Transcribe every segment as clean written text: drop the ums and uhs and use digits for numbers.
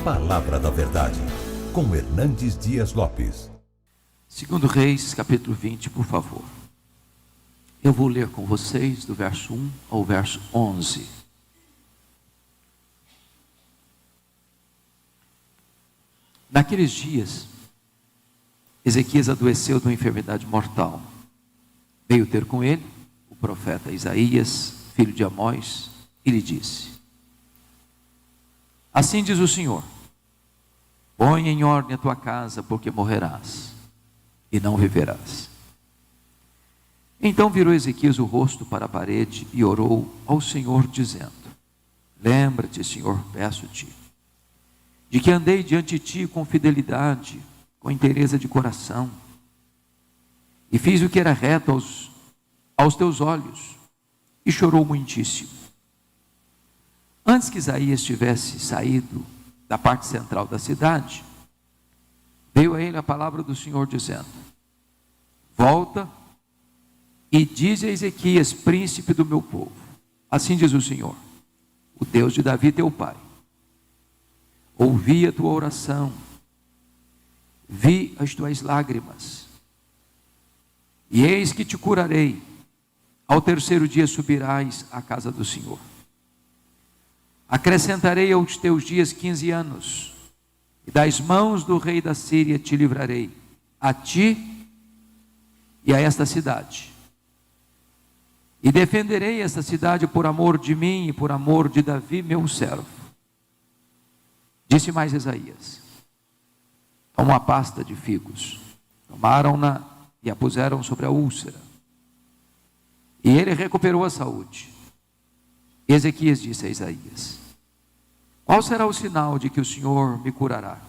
Palavra da Verdade, com Hernandes Dias Lopes. 2 Reis, capítulo 20, por favor. Eu vou ler com vocês do verso 1 ao verso 11. Naqueles dias, Ezequias adoeceu de uma enfermidade mortal. Veio ter com ele o profeta Isaías, filho de Amós, e lhe disse: Assim diz o Senhor: põe em ordem a tua casa, porque morrerás e não viverás. Então virou Ezequias o rosto para a parede e orou ao Senhor, dizendo: lembra-te, Senhor, peço-te, de que andei diante de ti com fidelidade, com inteireza de coração, e fiz o que era reto aos teus olhos, e chorou muitíssimo. Antes que Isaías tivesse saído da parte central da cidade, veio a ele a palavra do Senhor dizendo: volta e dize a Ezequias, príncipe do meu povo: assim diz o Senhor, o Deus de Davi teu pai: ouvi a tua oração, vi as tuas lágrimas, e eis que te curarei. Ao terceiro dia subirás à casa do Senhor. Acrescentarei aos teus dias 15 anos, e das mãos do rei da Síria te livrarei, a ti e a esta cidade. E defenderei esta cidade por amor de mim e por amor de Davi, meu servo. Disse mais Isaías: toma uma pasta de figos. Tomaram-na e a puseram sobre a úlcera. E ele recuperou a saúde. Ezequias disse a Isaías: qual será o sinal de que o Senhor me curará?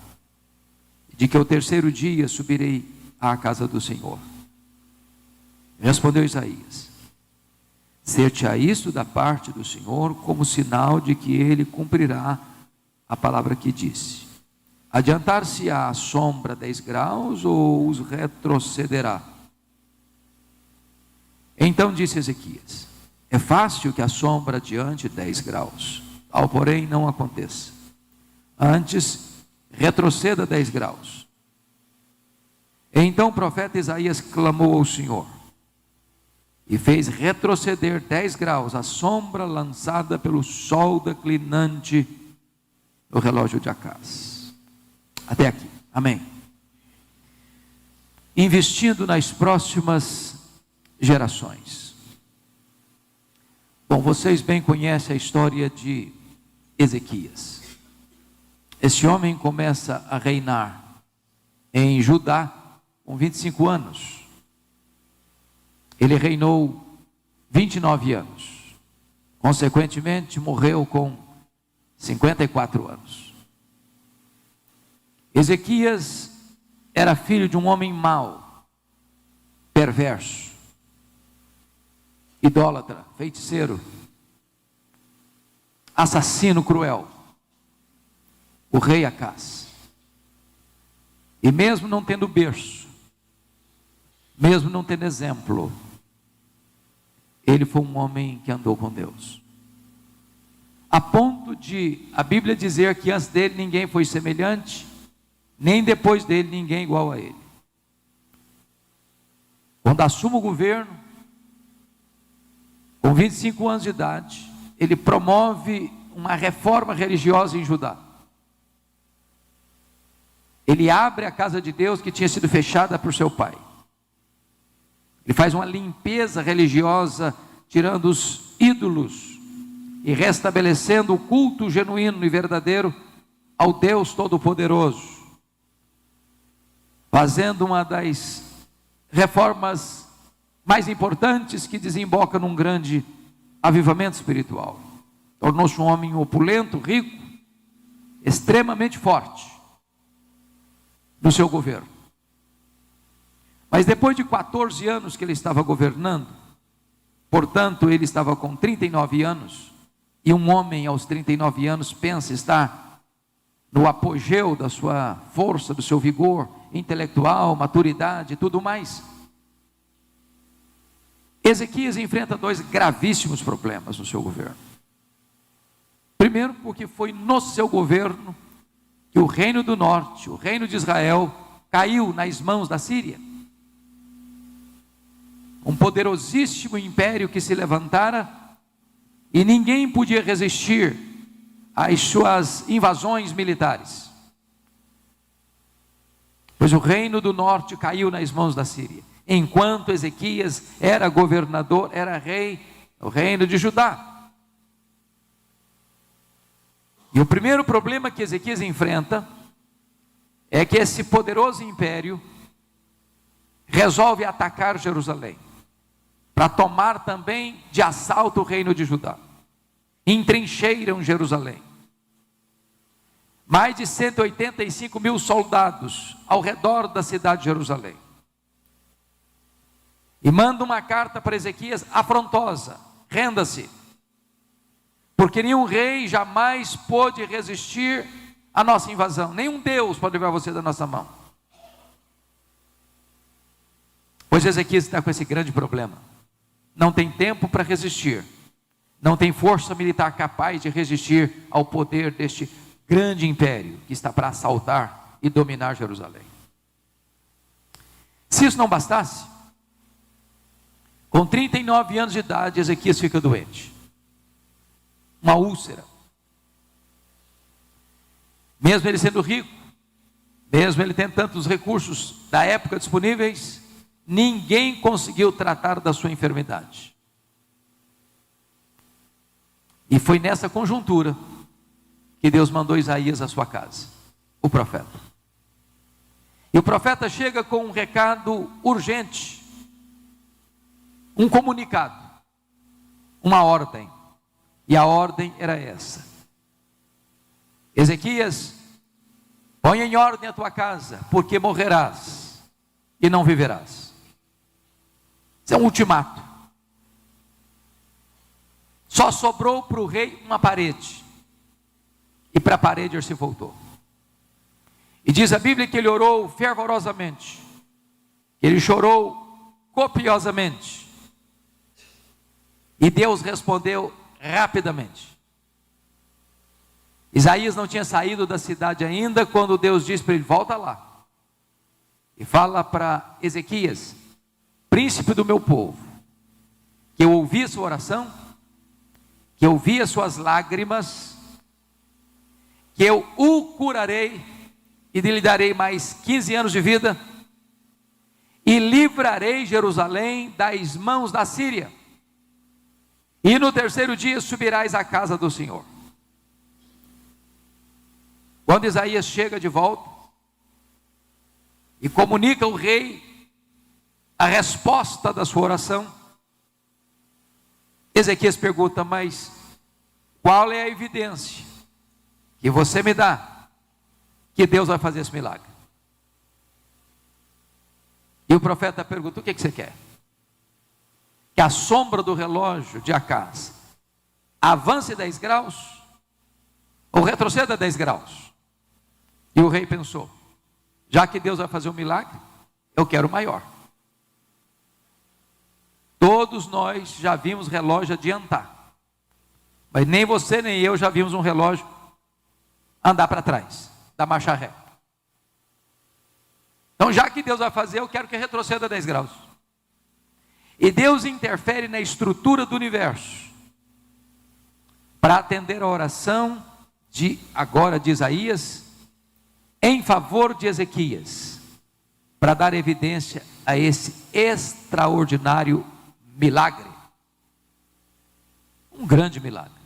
De que ao terceiro dia subirei à casa do Senhor? Respondeu Isaías: ser-te-á isto da parte do Senhor como sinal de que ele cumprirá a palavra que disse. Adiantar-se-á a sombra 10 graus ou os retrocederá? Então disse Ezequias: é fácil que a sombra adiante 10 graus, tal porém não aconteça. Antes, retroceda 10 graus. Então o profeta Isaías clamou ao Senhor, e fez retroceder 10 graus a sombra lançada pelo sol declinante no relógio de Acaz. Até aqui, amém. Investindo nas próximas gerações. Bom, vocês bem conhecem a história de Ezequias. Esse homem começa a reinar em Judá com 25 anos. Ele reinou 29 anos. Consequentemente, morreu com 54 anos. Ezequias era filho de um homem mau, perverso, idólatra, feiticeiro, assassino cruel, o rei Acaz. E mesmo não tendo berço, mesmo não tendo exemplo, ele foi um homem que andou com Deus, a ponto de a Bíblia dizer que antes dele ninguém foi semelhante, nem depois dele ninguém igual a ele. Quando assume o governo, com 25 anos de idade, ele promove uma reforma religiosa em Judá. Ele abre a casa de Deus que tinha sido fechada por seu pai. Ele faz uma limpeza religiosa, tirando os ídolos e restabelecendo o culto genuíno e verdadeiro ao Deus Todo-Poderoso, fazendo uma das reformas mais importantes que desemboca num grande avivamento espiritual. Tornou-se um homem opulento, rico, extremamente forte no seu governo. Mas depois de 14 anos que ele estava governando, portanto ele estava com 39 anos, e um homem aos 39 anos pensa estar no apogeu da sua força, do seu vigor intelectual, maturidade e tudo mais. Ezequias enfrenta 2 gravíssimos problemas no seu governo. Primeiro, porque foi no seu governo que o reino do norte, o reino de Israel, caiu nas mãos da Síria. Um poderosíssimo império que se levantara e ninguém podia resistir às suas invasões militares. Pois o reino do norte caiu nas mãos da Síria, enquanto Ezequias era governador, era rei, o reino de Judá. E o primeiro problema que Ezequias enfrenta é que esse poderoso império resolve atacar Jerusalém, para tomar também de assalto o reino de Judá. Entrincheiram Jerusalém. Mais de 185 mil soldados ao redor da cidade de Jerusalém. E manda uma carta para Ezequias afrontosa: renda-se, porque nenhum rei jamais pôde resistir à nossa invasão, nenhum Deus pode livrar você da nossa mão. Pois Ezequias está com esse grande problema, não tem tempo para resistir, não tem força militar capaz de resistir ao poder deste grande império que está para assaltar e dominar Jerusalém. Se isso não bastasse, com 39 anos de idade, Ezequias fica doente, uma úlcera. Mesmo ele sendo rico, mesmo ele tendo tantos recursos da época disponíveis, ninguém conseguiu tratar da sua enfermidade. E foi nessa conjuntura que Deus mandou Isaías à sua casa, o profeta. E o profeta chega com um recado urgente, um comunicado, uma ordem. E a ordem era essa: Ezequias, põe em ordem a tua casa, porque morrerás e não viverás. Isso é um ultimato. Só sobrou para o rei uma parede, e para a parede ele se voltou. E diz a Bíblia que ele orou fervorosamente, ele chorou copiosamente, e Deus respondeu rapidamente. Isaías não tinha saído da cidade ainda, quando Deus disse para ele: volta lá, e fala para Ezequias, príncipe do meu povo, que eu ouvi a sua oração, que eu vi as suas lágrimas, que eu o curarei, e lhe darei mais 15 anos de vida, e livrarei Jerusalém das mãos da Síria, e no terceiro dia subirás à casa do Senhor. Quando Isaías chega de volta e comunica ao rei a resposta da sua oração, Ezequias pergunta: mas qual é a evidência que você me dá que Deus vai fazer esse milagre? E o profeta pergunta: o que você quer? Que a sombra do relógio de Acaz avance 10 graus ou retroceda 10 graus? E o rei pensou: já que Deus vai fazer um milagre, eu quero o maior. Todos nós já vimos relógio adiantar, mas nem você nem eu já vimos um relógio andar para trás, da marcha ré. Então, já que Deus vai fazer, eu quero que retroceda 10 graus. E Deus interfere na estrutura do universo para atender a oração agora de Isaías em favor de Ezequias, para dar evidência a esse extraordinário milagre. Um grande milagre.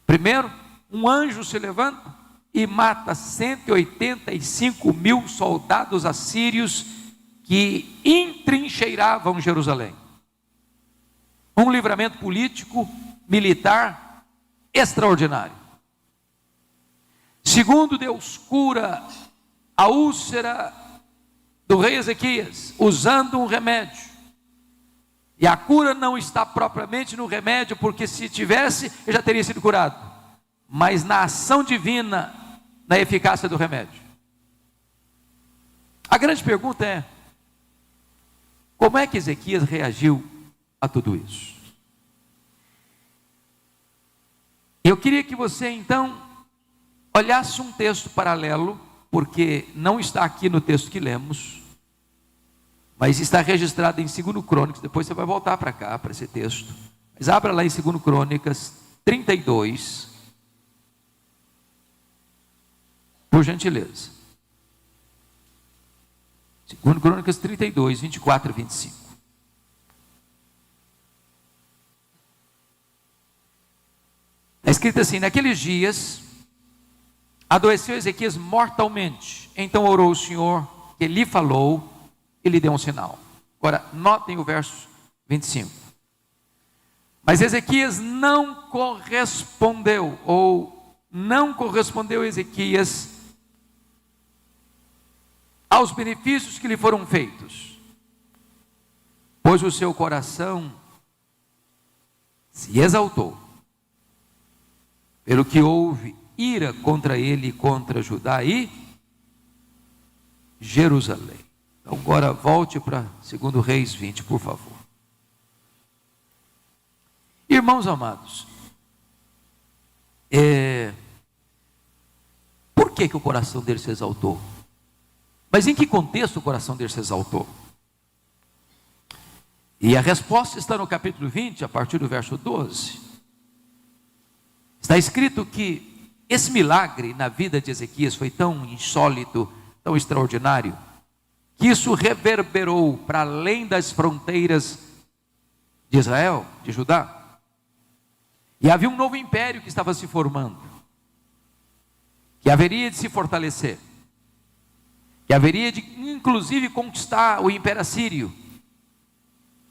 Primeiro, um anjo se levanta e mata 185 mil soldados assírios que entrincheiravam Jerusalém. Um livramento político, militar extraordinário. Segundo, Deus cura a úlcera do rei Ezequias usando um remédio. E a cura não está propriamente no remédio, porque se tivesse, ele já teria sido curado, mas na ação divina, na eficácia do remédio. A grande pergunta é: como é que Ezequias reagiu a tudo isso? Eu queria que você então olhasse um texto paralelo, porque não está aqui no texto que lemos, mas está registrado em 2 Crônicas. Depois você vai voltar para cá, para esse texto. Mas abra lá em 2 Crônicas 32, por gentileza. 2 Crônicas 32, 24 e 25. Está escrito assim: naqueles dias, adoeceu Ezequias mortalmente. Então orou o Senhor, que lhe falou, e lhe deu um sinal. Agora, notem o verso 25. Mas Ezequias não correspondeu, ou não correspondeu Ezequias aos benefícios que lhe foram feitos, pois o seu coração se exaltou, pelo que houve ira contra ele e contra Judá e Jerusalém. Então agora volte para 2 Reis 20, por favor. Irmãos amados, por que o coração dele se exaltou? Mas em que contexto o coração dele se exaltou? E a resposta está no capítulo 20, a partir do verso 12. Está escrito que esse milagre na vida de Ezequias foi tão insólito, tão extraordinário, que isso reverberou para além das fronteiras de Israel, de Judá. E havia um novo império que estava se formando, que haveria de se fortalecer, que haveria de inclusive conquistar o império assírio,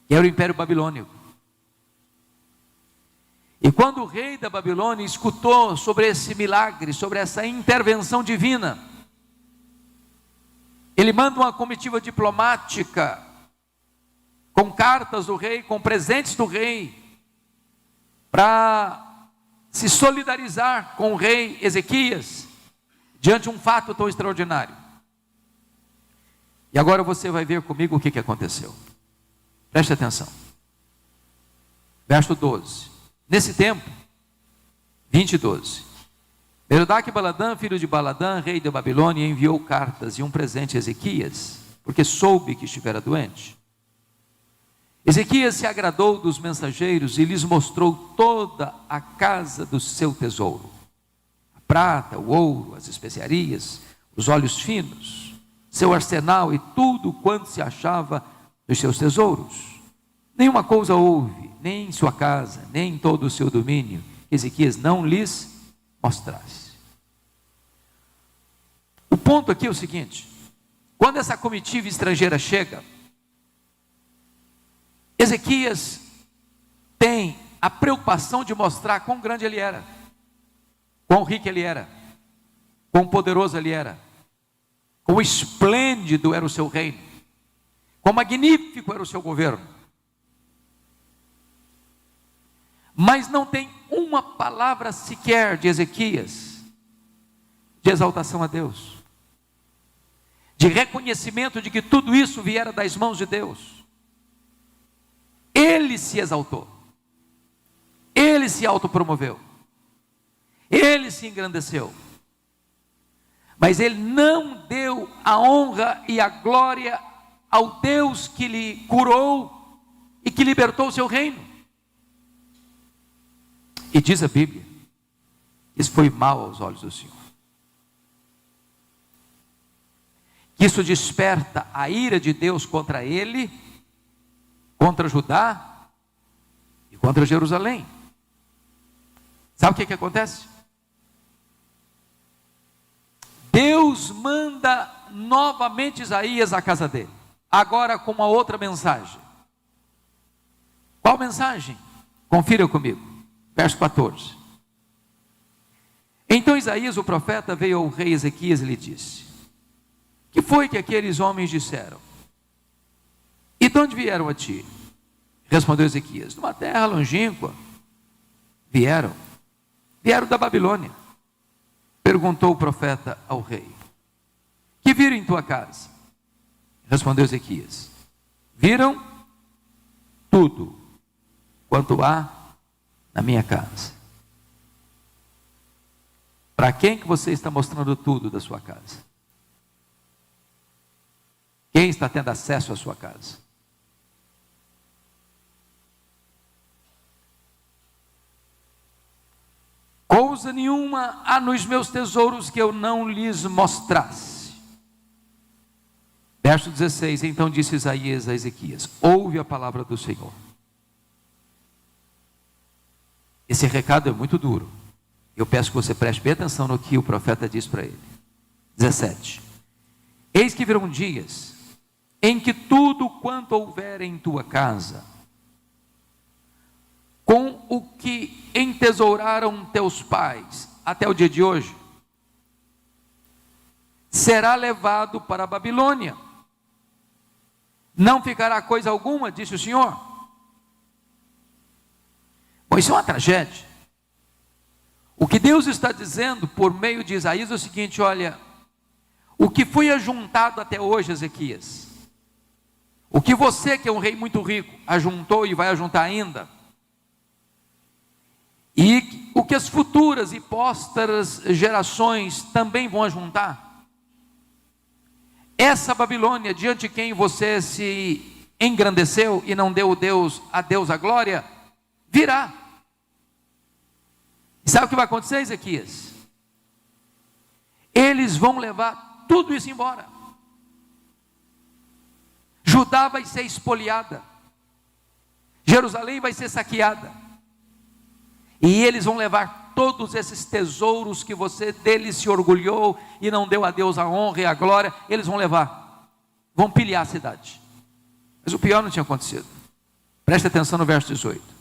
que era o império babilônico. E quando o rei da Babilônia escutou sobre esse milagre, sobre essa intervenção divina, ele manda uma comitiva diplomática, com cartas do rei, com presentes do rei, para se solidarizar com o rei Ezequias, diante de um fato tão extraordinário. E agora você vai ver comigo o que aconteceu. Preste atenção. Verso 12. Nesse tempo, 20 e 12. Merodach-Baladã, filho de Baladã, rei da Babilônia, enviou cartas e um presente a Ezequias, porque soube que estivera doente. Ezequias se agradou dos mensageiros e lhes mostrou toda a casa do seu tesouro: a prata, o ouro, as especiarias, os óleos finos, seu arsenal e tudo quanto se achava nos seus tesouros. Nenhuma coisa houve, nem em sua casa, nem em todo o seu domínio, que Ezequias não lhes mostrasse. O ponto aqui é o seguinte: quando essa comitiva estrangeira chega, Ezequias tem a preocupação de mostrar quão grande ele era, quão rico ele era, quão poderoso ele era, quão esplêndido era o seu reino, quão magnífico era o seu governo. Mas não tem uma palavra sequer de Ezequias de exaltação a Deus, de reconhecimento de que tudo isso viera das mãos de Deus. Ele se exaltou, ele se autopromoveu, ele se engrandeceu, mas ele não deu a honra e a glória ao Deus que lhe curou e que libertou o seu reino. E diz a Bíblia, isso foi mal aos olhos do Senhor. Isso desperta a ira de Deus contra ele, contra Judá e contra Jerusalém. Sabe o que acontece? Deus manda novamente Isaías à casa dele, agora com uma outra mensagem. Qual mensagem? Confira comigo. Verso 14. Então Isaías, o profeta, veio ao rei Ezequias e lhe disse: que foi que aqueles homens disseram? E de onde vieram a ti? Respondeu Ezequias: de uma terra longínqua. Vieram da Babilônia. Perguntou o profeta ao rei: que viram em tua casa? Respondeu Ezequias: viram tudo quanto há na minha casa. Para quem que você está mostrando tudo da sua casa? Quem está tendo acesso à sua casa? Coisa nenhuma há nos meus tesouros que eu não lhes mostrasse. Verso 16, então disse Isaías a Ezequias: ouve a palavra do Senhor. Esse recado é muito duro. Eu peço que você preste bem atenção no que o profeta diz para ele. 17. Eis que virão dias em que tudo quanto houver em tua casa, com o que entesouraram teus pais até o dia de hoje, será levado para a Babilônia. Não ficará coisa alguma, disse o Senhor. Bom, isso é uma tragédia. O que Deus está dizendo por meio de Isaías é o seguinte: olha, o que foi ajuntado até hoje, Ezequias, o que você, que é um rei muito rico, ajuntou e vai ajuntar ainda, e o que as futuras e pósteras gerações também vão ajuntar, essa Babilônia, diante de quem você se engrandeceu e não deu a Deus a glória, virá. E sabe o que vai acontecer, Ezequias? Eles vão levar tudo isso embora. Judá vai ser espoliada, Jerusalém vai ser saqueada, e eles vão levar todos esses tesouros que você deles se orgulhou e não deu a Deus a honra e a glória. Eles vão levar, vão pilhar a cidade. Mas o pior não tinha acontecido. Preste atenção no verso 18.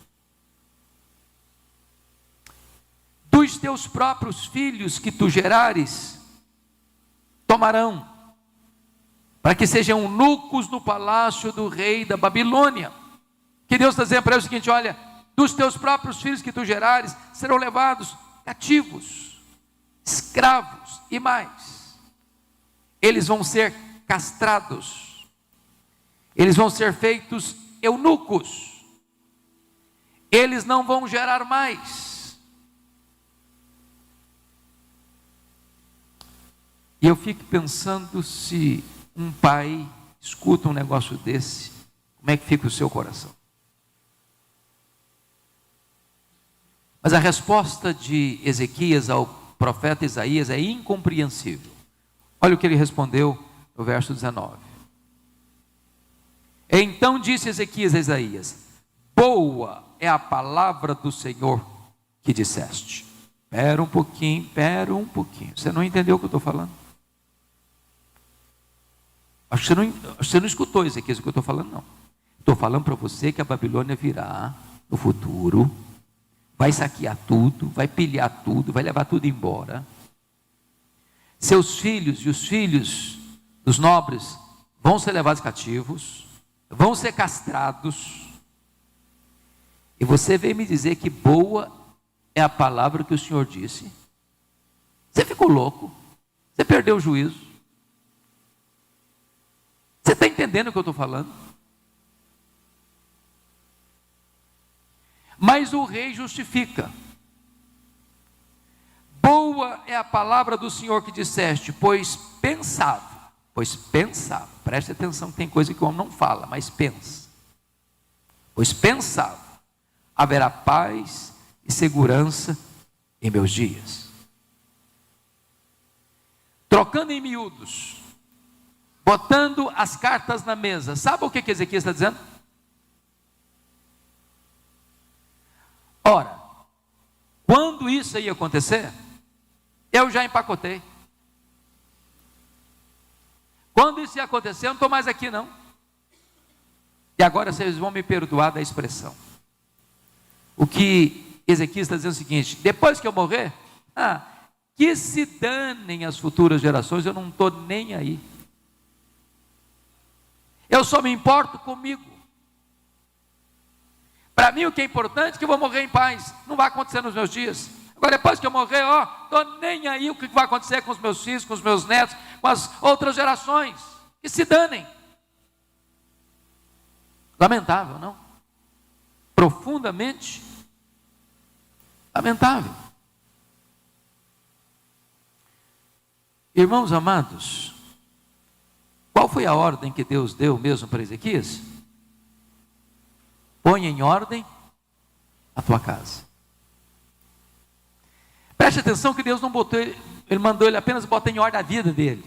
Dos teus próprios filhos que tu gerares, tomarão, para que sejam eunucos no palácio do rei da Babilônia. Que Deus está dizendo para ele o seguinte: olha, dos teus próprios filhos que tu gerares, serão levados cativos, escravos e mais. Eles vão ser castrados, eles vão ser feitos eunucos, eles não vão gerar mais. E eu fico pensando, se um pai escuta um negócio desse, como é que fica o seu coração? Mas a resposta de Ezequias ao profeta Isaías é incompreensível. Olha o que ele respondeu no verso 19. Então disse Ezequias a Isaías: boa é a palavra do Senhor que disseste. Espera um pouquinho. Você não entendeu o que eu estou falando? Acho que você não escutou, Ezequias, o que eu estou falando, não. Estou falando para você que a Babilônia virá no futuro, vai saquear tudo, vai pilhar tudo, vai levar tudo embora. Seus filhos e os filhos dos nobres vão ser levados cativos, vão ser castrados. E você veio me dizer que boa é a palavra que o Senhor disse? Você ficou louco? Você perdeu o juízo? Você está entendendo o que eu estou falando? Mas o rei justifica. Boa é a palavra do Senhor que disseste, pois pensava, preste atenção, tem coisa que o homem não fala, mas pensa. Pois pensava, haverá paz e segurança em meus dias. Trocando em miúdos, botando as cartas na mesa, sabe o que Ezequias está dizendo? Ora, quando isso ia acontecer, eu já empacotei. Quando isso ia acontecer, eu não estou mais aqui não. E agora vocês vão me perdoar da expressão. O que Ezequias está dizendo é o seguinte: depois que eu morrer, que se danem as futuras gerações, eu não estou nem aí. Eu só me importo comigo. Para mim o que é importante é que eu vou morrer em paz. Não vai acontecer nos meus dias. Agora depois que eu morrer, estou nem aí o que vai acontecer com os meus filhos, com os meus netos, com as outras gerações. Que se danem. Lamentável, não? Profundamente lamentável. Irmãos amados, qual foi a ordem que Deus deu mesmo para Ezequias? Põe em ordem a tua casa. Preste atenção que Deus não botou, Ele mandou ele apenas botar em ordem a vida dele.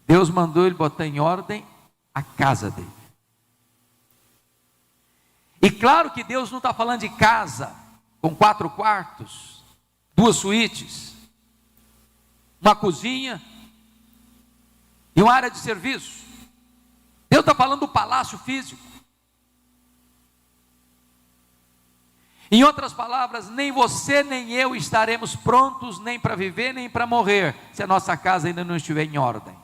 Deus mandou ele botar em ordem a casa dele. E claro que Deus não está falando de casa com 4 quartos, 2 suítes, uma cozinha e uma área de serviço. Deus está falando do palácio físico. Em outras palavras, nem você nem eu estaremos prontos nem para viver nem para morrer, se a nossa casa ainda não estiver em ordem.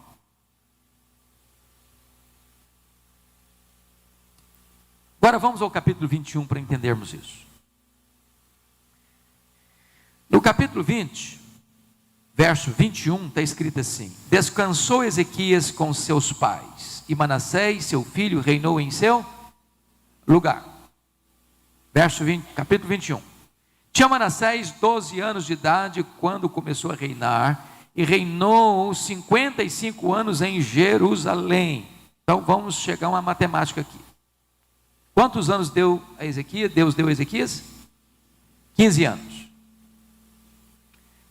Agora vamos ao capítulo 21 para entendermos isso. No capítulo 20, verso 21, está escrito assim: descansou Ezequias com seus pais, e Manassés, seu filho, reinou em seu lugar. Verso 20, capítulo 21. Tinha Manassés 12 anos de idade quando começou a reinar, e reinou 55 anos em Jerusalém. Então vamos chegar a uma matemática aqui. Quantos anos deu a Ezequias? Deus deu a Ezequias? 15 anos.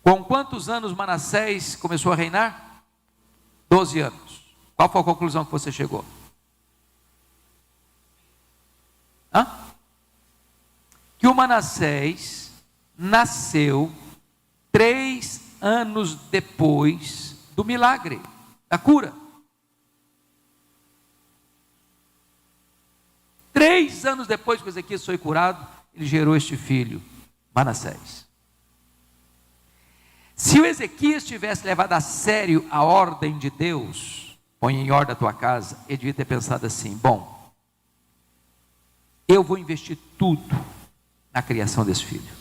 Com quantos anos Manassés começou a reinar? 12 anos. Qual foi a conclusão que você chegou? Que o Manassés nasceu 3 anos depois do milagre, da cura. 3 anos depois que Ezequias foi curado, ele gerou este filho, Manassés. Se o Ezequias tivesse levado a sério a ordem de Deus, põe em ordem a tua casa, ele devia ter pensado assim: bom, eu vou investir tudo na criação desse filho.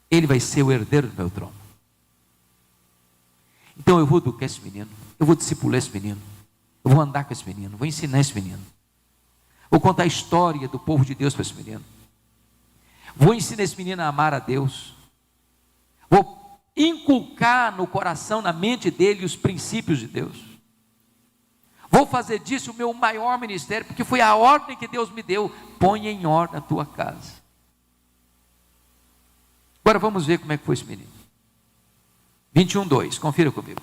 Ele vai ser o herdeiro do meu trono. Então eu vou educar esse menino, eu vou discipular esse menino, eu vou andar com esse menino, vou ensinar esse menino, vou contar a história do povo de Deus para esse menino, vou ensinar esse menino a amar a Deus, vou inculcar no coração, na mente dele, os princípios de Deus. Vou fazer disso o meu maior ministério, porque foi a ordem que Deus me deu. Põe em ordem a tua casa. Agora vamos ver como é que foi esse menino. 21:2, confira comigo.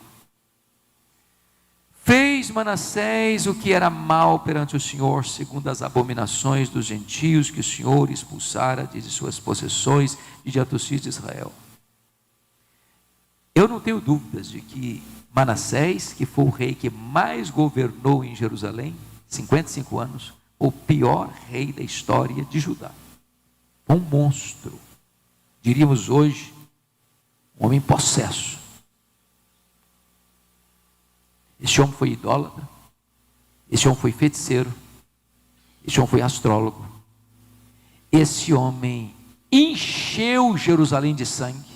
Fez Manassés o que era mal perante o Senhor, segundo as abominações dos gentios que o Senhor expulsara de suas possessões e diante dos filhos de Israel. Eu não tenho dúvidas de que Manassés, que foi o rei que mais governou em Jerusalém, 55 anos, o pior rei da história de Judá. Um monstro, diríamos hoje, um homem possesso. Esse homem foi idólatra, esse homem foi feiticeiro, esse homem foi astrólogo, esse homem encheu Jerusalém de sangue.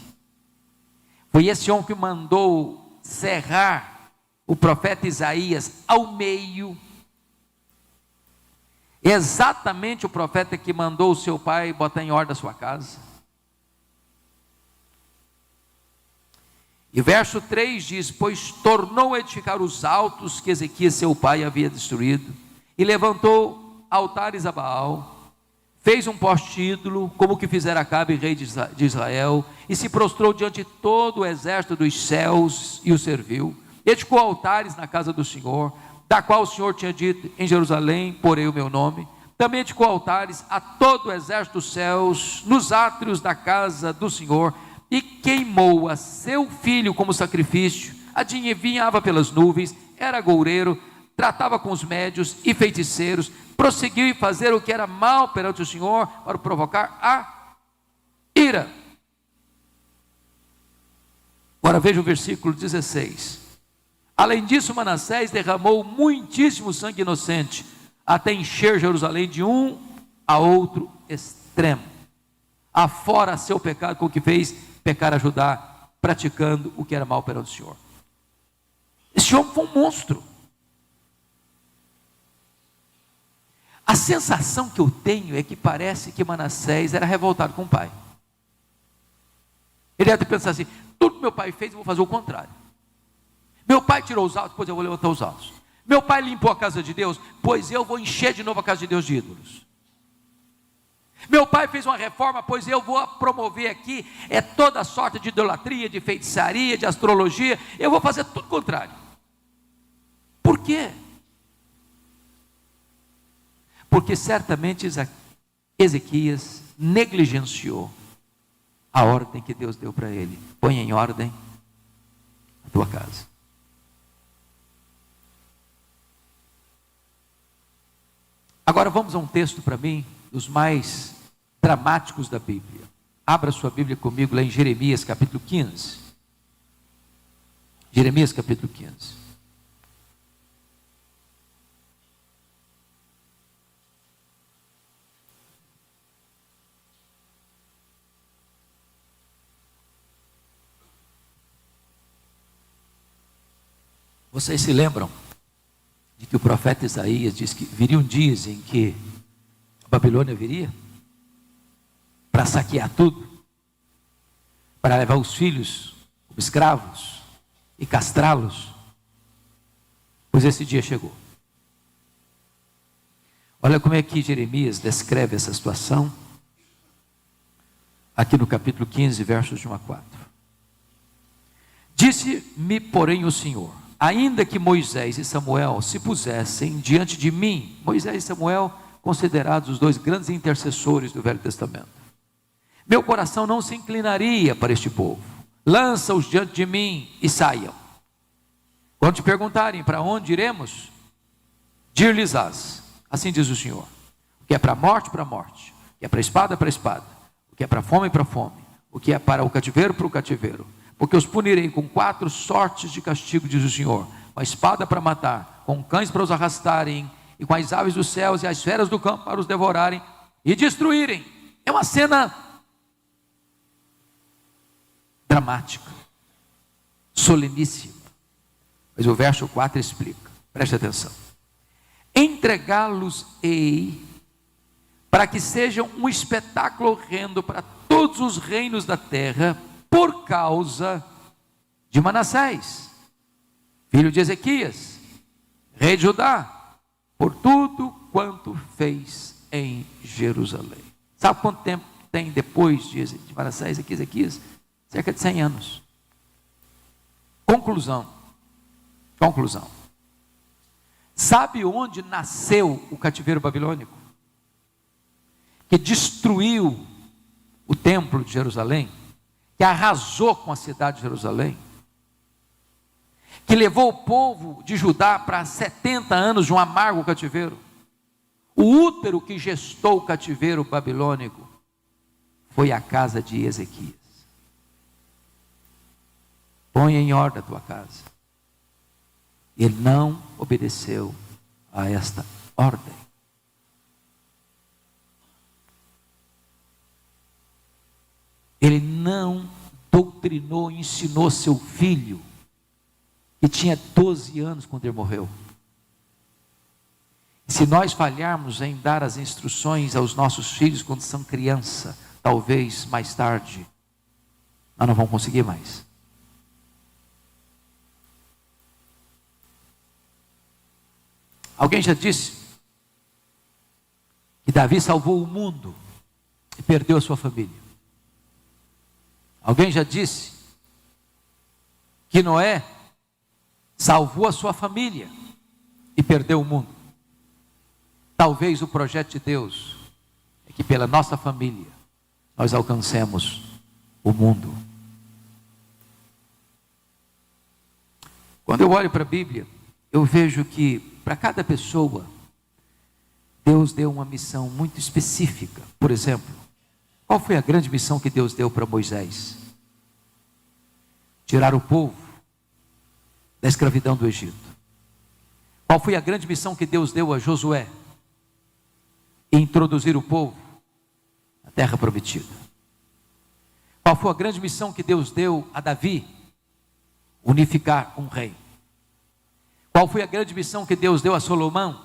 Foi esse homem que mandou serrar o profeta Isaías ao meio. Exatamente o profeta que mandou o seu pai botar em ordem a sua casa. E verso 3 diz: pois tornou a edificar os altos que Ezequias seu pai havia destruído, e levantou altares a Baal, fez um poste ídolo, como que fizera Acabe, rei de Israel, e se prostrou diante de todo o exército dos céus e o serviu. Edificou altares na casa do Senhor, da qual o Senhor tinha dito: em Jerusalém porei o meu nome. Também edificou altares a todo o exército dos céus, nos átrios da casa do Senhor, e queimou a seu filho como sacrifício. Adivinhava pelas nuvens, era agoureiro, tratava com os médios e feiticeiros, prosseguiu em fazer o que era mal perante o Senhor, para provocar a ira. Agora veja o versículo 16. Além disso, Manassés derramou muitíssimo sangue inocente, até encher Jerusalém de um a outro extremo, afora seu pecado, com o que fez pecar a Judá, praticando o que era mal perante o Senhor. Esse homem foi um monstro. A sensação que eu tenho é que parece que Manassés era revoltado com o pai. Ele deve pensar assim: tudo que meu pai fez, eu vou fazer o contrário. Meu pai tirou os altos, pois eu vou levantar os altos. Meu pai limpou a casa de Deus, pois eu vou encher de novo a casa de Deus de ídolos. Meu pai fez uma reforma, pois eu vou promover aqui toda sorte de idolatria, de feitiçaria, de astrologia. Eu vou fazer tudo o contrário. Por quê? Porque certamente Ezequias negligenciou a ordem que Deus deu para ele. Põe em ordem a tua casa. Agora vamos a um texto para mim, dos mais dramáticos da Bíblia. Abra sua Bíblia comigo lá em Jeremias capítulo 15. Jeremias capítulo 15. Vocês se lembram de que o profeta Isaías disse que viriam dias em que a Babilônia viria para saquear tudo, para levar os filhos como escravos e castrá-los? Pois esse dia chegou. Olha como é que Jeremias descreve essa situação, aqui no capítulo 15, versos de 1 a 4. Disse-me, porém, o Senhor: ainda que Moisés e Samuel se pusessem diante de mim, Moisés e Samuel considerados os dois grandes intercessores do Velho Testamento, meu coração não se inclinaria para este povo. Lança-os diante de mim e saiam. Quando te perguntarem para onde iremos, dir-lhes-ás: assim diz o Senhor, o que é para a morte, para a morte, o que é para a espada, para a espada, o que é para a fome, para a fome, o que é para o cativeiro, para o cativeiro. Porque os punirei com 4 sortes de castigo, diz o Senhor: com a espada para matar, com cães para os arrastarem, e com as aves dos céus e as feras do campo para os devorarem e destruírem. É uma cena dramática, soleníssima. Mas o verso 4 explica, preste atenção: entregá-los-ei para que sejam um espetáculo horrendo para todos os reinos da terra, por causa de Manassés, filho de Ezequias, rei de Judá, por tudo quanto fez em Jerusalém. Sabe quanto tempo tem depois de Manassés e Ezequias? Cerca de 100 anos. Conclusão. Sabe onde nasceu o cativeiro babilônico? Que destruiu o templo de Jerusalém, que arrasou com a cidade de Jerusalém, que levou o povo de Judá para 70 anos de um amargo cativeiro. O útero que gestou o cativeiro babilônico foi a casa de Ezequias. Põe em ordem a tua casa. Ele não obedeceu a esta ordem. Ele não doutrinou, ensinou seu filho, que tinha 12 anos quando ele morreu. Se nós falharmos em dar as instruções aos nossos filhos quando são criança, talvez mais tarde, nós não vamos conseguir mais. Alguém já disse que Davi salvou o mundo e perdeu a sua família. Alguém já disse que Noé salvou a sua família e perdeu o mundo. Talvez o projeto de Deus é que pela nossa família nós alcancemos o mundo. Quando eu olho para a Bíblia, eu vejo que para cada pessoa Deus deu uma missão muito específica. Por exemplo, qual foi a grande missão que Deus deu para Moisés? Tirar o povo da escravidão do Egito. Qual foi a grande missão que Deus deu a Josué? Introduzir o povo na terra prometida. Qual foi a grande missão que Deus deu a Davi? Unificar um rei. Qual foi a grande missão que Deus deu a Salomão?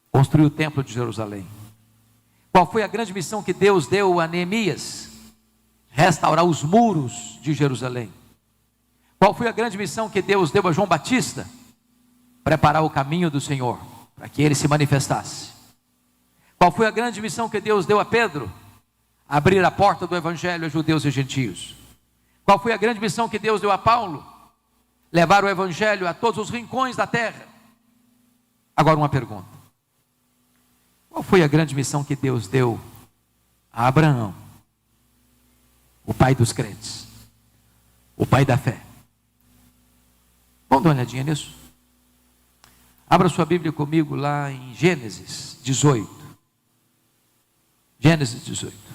Construir o templo de Jerusalém. Qual foi a grande missão que Deus deu a Neemias? restaurar os muros de Jerusalém. Qual foi a grande missão que Deus deu a João Batista? Preparar o caminho do Senhor, para que ele se manifestasse. Qual foi a grande missão que Deus deu a Pedro? Abrir a porta do evangelho a judeus e gentios. Qual foi a grande missão que Deus deu a Paulo? Levar o evangelho a todos os rincões da terra. Agora uma pergunta: qual foi a grande missão que Deus deu a Abraão, o pai dos crentes, o pai da fé? Vamos dar uma olhadinha nisso? Abra sua Bíblia comigo lá em Gênesis 18. Gênesis 18.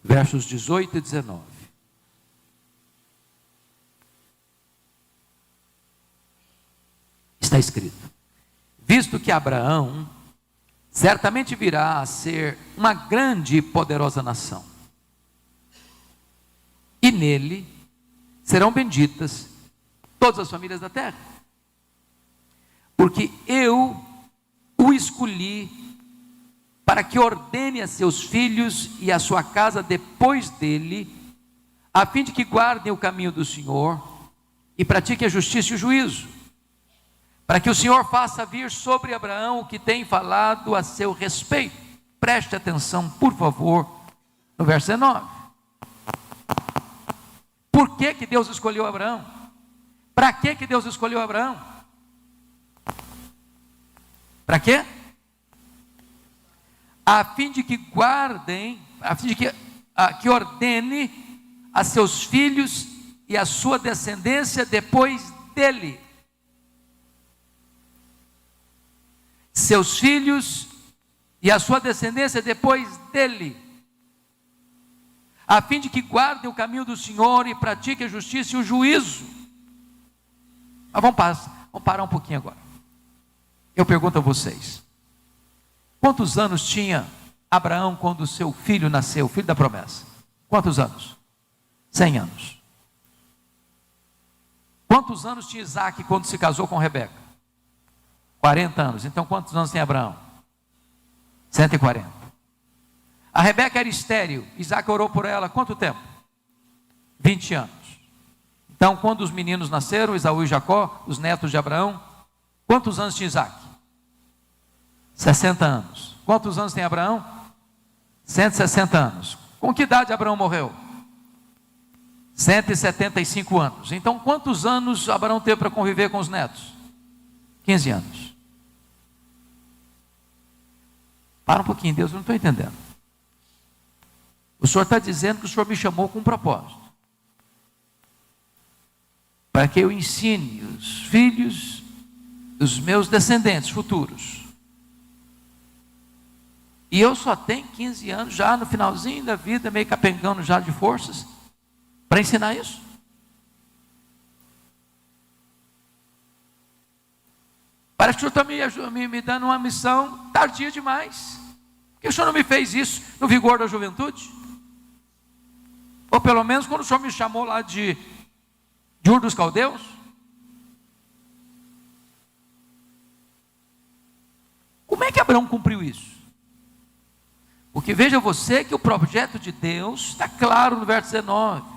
Versos 18 e 19. Está escrito: visto que Abraão certamente virá a ser uma grande e poderosa nação, e nele serão benditas todas as famílias da terra, porque eu o escolhi para que ordene a seus filhos e a sua casa depois dele, a fim de que guardem o caminho do Senhor e pratiquem a justiça e o juízo, para que o Senhor faça vir sobre Abraão o que tem falado a seu respeito. Preste atenção, por favor, no verso 19. Por que que Deus escolheu Abraão? Para que Deus escolheu Abraão? Para quê? A fim de que guardem, a fim de que ordene a seus filhos e a sua descendência depois dele. Seus filhos e a sua descendência depois dele, a fim de que guardem o caminho do Senhor e pratiquem a justiça e o juízo. Mas vamos parar um pouquinho agora. Eu pergunto a vocês: quantos anos tinha Abraão quando o seu filho nasceu, o filho da promessa? Quantos anos? 100 anos. Quantos anos tinha Isaac quando se casou com Rebeca? 40 anos. Então quantos anos tem Abraão? 140. A Rebeca era estéril, Isaac orou por ela quanto tempo? 20 anos. Então quando os meninos nasceram, Esaú e Jacó, os netos de Abraão, quantos anos tinha Isaac? 60 anos. Quantos anos tem Abraão? 160 anos. Com que idade Abraão morreu? 175 anos. Então quantos anos Abraão teve para conviver com os netos? 15 anos. Para um pouquinho, Deus, eu não estou entendendo. O Senhor está dizendo que o Senhor me chamou com um propósito, para que eu ensine os filhos, os meus descendentes futuros. E eu só tenho 15 anos, já no finalzinho da vida, meio capengando já de forças, para ensinar isso. Parece que o Senhor está me dando uma missão tardia demais. Por que o Senhor não me fez isso no vigor da juventude? Ou pelo menos quando o Senhor me chamou lá de Ur dos Caldeus? Como é que Abraão cumpriu isso? Porque veja você que o projeto de Deus está claro no verso 19.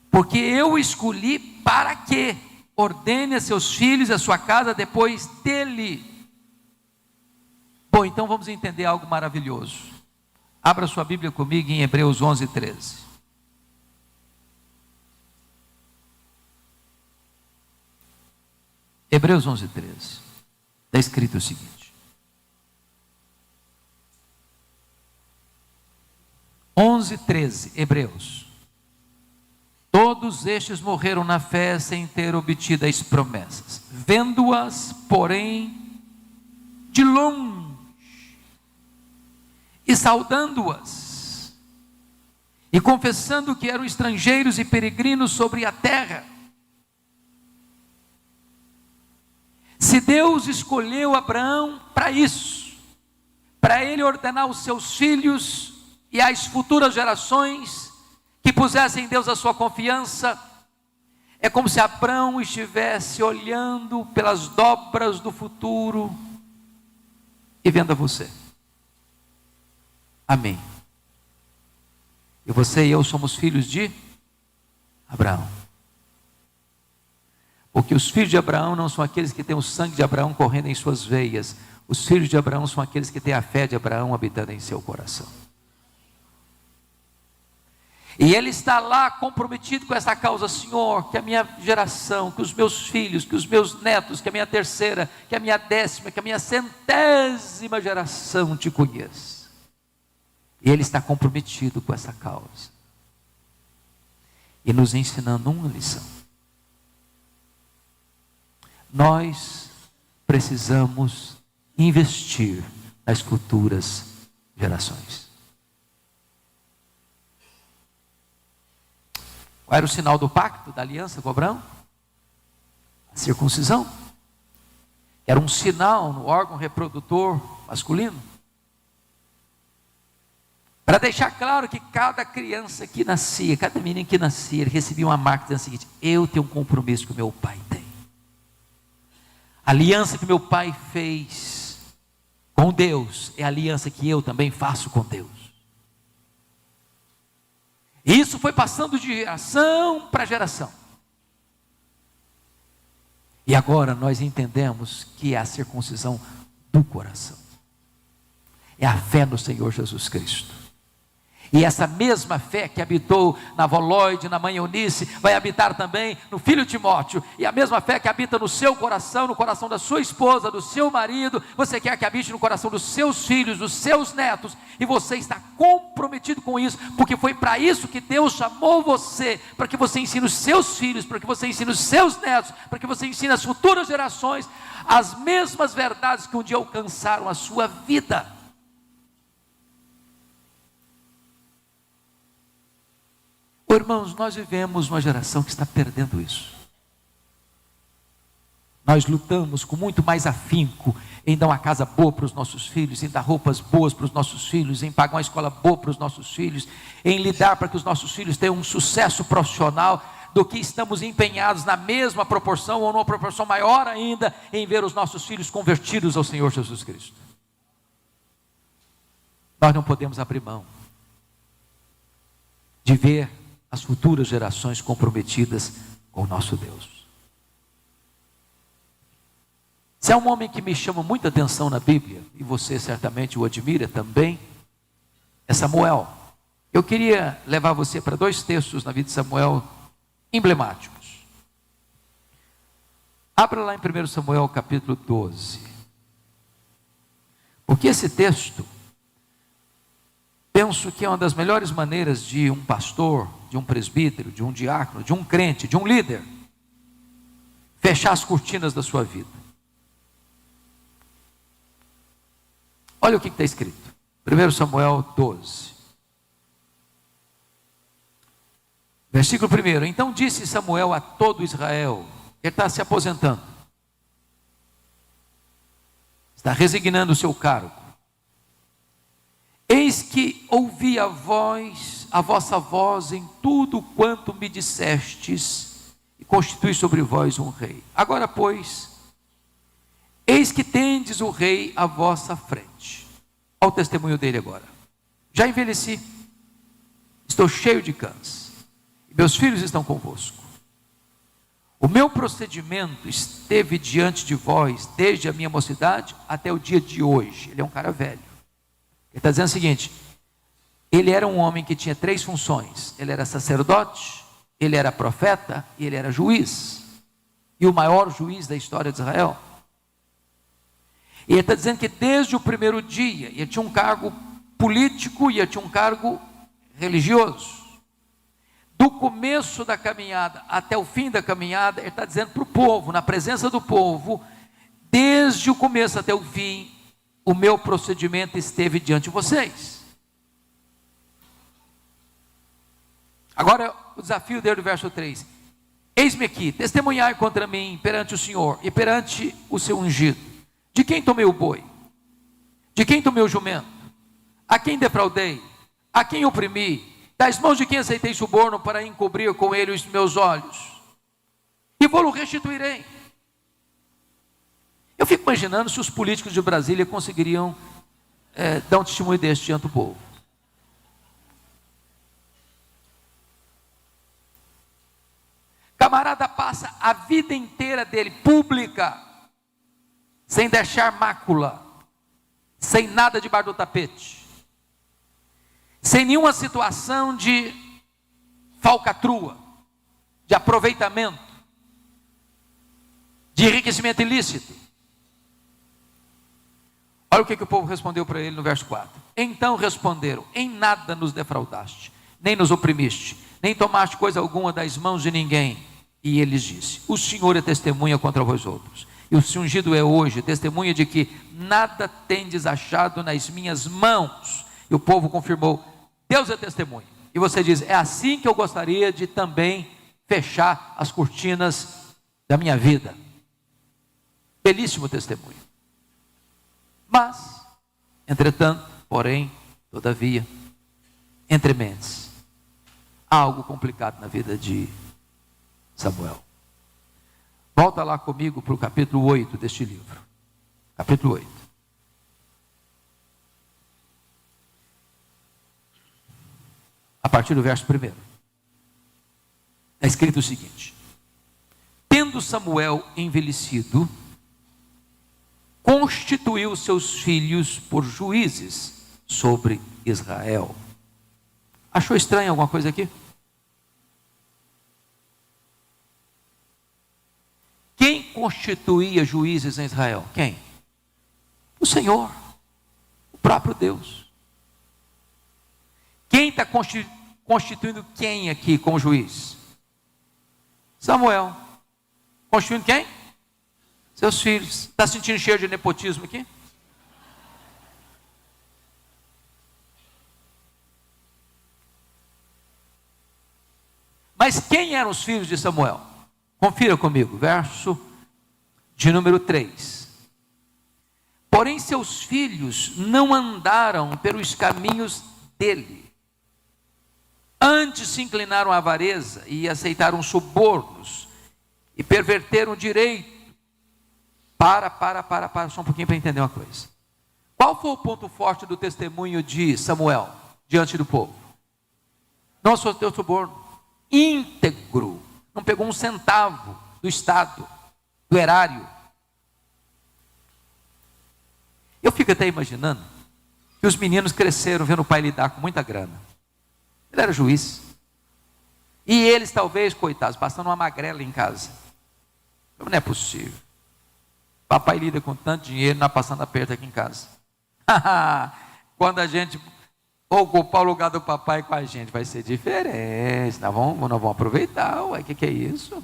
Porque eu escolhi para que ordene a seus filhos e a sua casa depois dele. Bom, então vamos entender algo maravilhoso. Abra sua Bíblia comigo em Hebreus 11, 13. Hebreus 11, 13. Está escrito o seguinte: 11, 13, Hebreus. Todos estes morreram na fé sem ter obtido as promessas, vendo-as, porém, de longe, e saudando-as, e confessando que eram estrangeiros e peregrinos sobre a terra. Se Deus escolheu Abraão para isso, para ele ordenar os seus filhos e as futuras gerações que pusessem em Deus a sua confiança, É como se Abraão estivesse olhando pelas dobras do futuro e vendo a você. Amém. E você e eu somos filhos de Abraão. Porque os filhos de Abraão não são aqueles que têm o sangue de Abraão correndo em suas veias. Os filhos de Abraão são aqueles que têm a fé de Abraão habitando em seu coração. E ele está lá comprometido com essa causa. Senhor, que a minha geração, que os meus filhos, que os meus netos, que a minha terceira, que a minha 10ª, que a minha 100ª geração te conheça. E ele está comprometido com essa causa. E nos ensinando uma lição. Nós precisamos investir nas futuras gerações. Qual era o sinal do pacto, da aliança com Abraão? A circuncisão. Era um sinal no órgão reprodutor masculino. Para deixar claro que cada criança que nascia, cada menino que nascia, ele recebia uma marca dizendo o seguinte: eu tenho um compromisso que o meu pai tem. A aliança que meu pai fez com Deus é a aliança que eu também faço com Deus. E isso foi passando de geração para geração. E agora nós entendemos que é a circuncisão do coração. É a fé no Senhor Jesus Cristo. E essa mesma fé que habitou na avó Lloyd, na mãe Eunice, vai habitar também no filho Timóteo. E a mesma fé que habita no seu coração, no coração da sua esposa, do seu marido, você quer que habite no coração dos seus filhos, dos seus netos. E você está comprometido com isso, porque foi para isso que Deus chamou você, para que você ensine os seus filhos, para que você ensine os seus netos, para que você ensine as futuras gerações as mesmas verdades que um dia alcançaram a sua vida. Irmãos, nós vivemos uma geração que está perdendo isso. Nós lutamos com muito mais afinco em dar uma casa boa para os nossos filhos, em dar roupas boas para os nossos filhos, em pagar uma escola boa para os nossos filhos, em lidar para que os nossos filhos tenham um sucesso profissional, do que estamos empenhados na mesma proporção ou numa proporção maior ainda em ver os nossos filhos convertidos ao Senhor Jesus Cristo. Nós não podemos abrir mão de ver as futuras gerações comprometidas com o nosso Deus. Se há um homem que me chama muita atenção na Bíblia, e você certamente o admira também, é Samuel. Eu queria levar você para 2 textos na vida de Samuel emblemáticos. Abra lá em 1 Samuel capítulo 12. Porque esse texto, penso que é uma das melhores maneiras de um pastor, de um presbítero, de um diácono, de um crente, de um líder, fechar as cortinas da sua vida. Olha o que está escrito. 1 Samuel 12. Versículo 1. Então disse Samuel a todo Israel. Ele está se aposentando. Está resignando o seu cargo. Eis que ouvi a vossa voz em tudo quanto me dissestes, e constituí sobre vós um rei. Agora, pois, eis que tendes o rei à vossa frente. Olha o testemunho dele agora. Já envelheci, estou cheio de câncer, e meus filhos estão convosco. O meu procedimento esteve diante de vós, desde a minha mocidade até o dia de hoje. Ele é um cara velho. Ele está dizendo o seguinte: ele era um homem que tinha 3 funções. Ele era sacerdote, ele era profeta e ele era juiz. E o maior juiz da história de Israel. E ele está dizendo que desde o primeiro dia, ele tinha um cargo político e ele tinha um cargo religioso. Do começo da caminhada até o fim da caminhada, ele está dizendo para o povo, na presença do povo, desde o começo até o fim, o meu procedimento esteve diante de vocês. Agora o desafio dele do verso 3. Eis-me aqui, testemunhai contra mim perante o Senhor e perante o seu ungido. De quem tomei o boi? De quem tomei o jumento? A quem defraudei? A quem oprimi? Das mãos de quem aceitei suborno para encobrir com ele os meus olhos? e vou-lo restituirei. Eu fico imaginando se os políticos de Brasília conseguiriam dar um testemunho deste diante do povo. Camarada passa a vida inteira dele pública, sem deixar mácula, sem nada debaixo do tapete, sem nenhuma situação de falcatrua, de aproveitamento, de enriquecimento ilícito. Olha o que o povo respondeu para ele no verso 4. Então responderam: em nada nos defraudaste, nem nos oprimiste, nem tomaste coisa alguma das mãos de ninguém. E ele lhes disse: o Senhor é testemunha contra vós outros, e o seu ungido é hoje testemunha de que nada tendes achado nas minhas mãos. E o povo confirmou: Deus é testemunha. E você diz: é assim que eu gostaria de também fechar as cortinas da minha vida. Belíssimo testemunho. Mas, entretanto, porém, todavia, entre mentes, há algo complicado na vida de Samuel. Volta lá comigo para o capítulo 8 deste livro. Capítulo 8. A partir do verso 1. Está escrito o seguinte: tendo Samuel envelhecido, constituiu seus filhos por juízes sobre Israel. Achou estranho alguma coisa aqui? Quem constituía juízes em Israel? Quem? O Senhor, o próprio Deus. Quem está constituindo quem aqui como juiz? Samuel. Constituindo quem? Seus filhos. Está sentindo cheiro de nepotismo aqui? Mas quem eram os filhos de Samuel? Confira comigo, verso de número 3. Porém seus filhos não andaram pelos caminhos dele. Antes se inclinaram à avareza e aceitaram subornos e perverteram o direito. Para só um pouquinho para entender uma coisa. Qual foi o ponto forte do testemunho de Samuel diante do povo? Não deu suborno, íntegro, não pegou um centavo do Estado, do erário. Eu fico até imaginando que os meninos cresceram vendo o pai lidar com muita grana. Ele era juiz. E eles talvez, coitados, passando uma magrela em casa. Não é possível. Papai lida com tanto dinheiro, não passando aperto aqui em casa. Quando a gente ocupar o lugar do papai com a gente, vai ser diferente. Nós vamos aproveitar. O que é isso?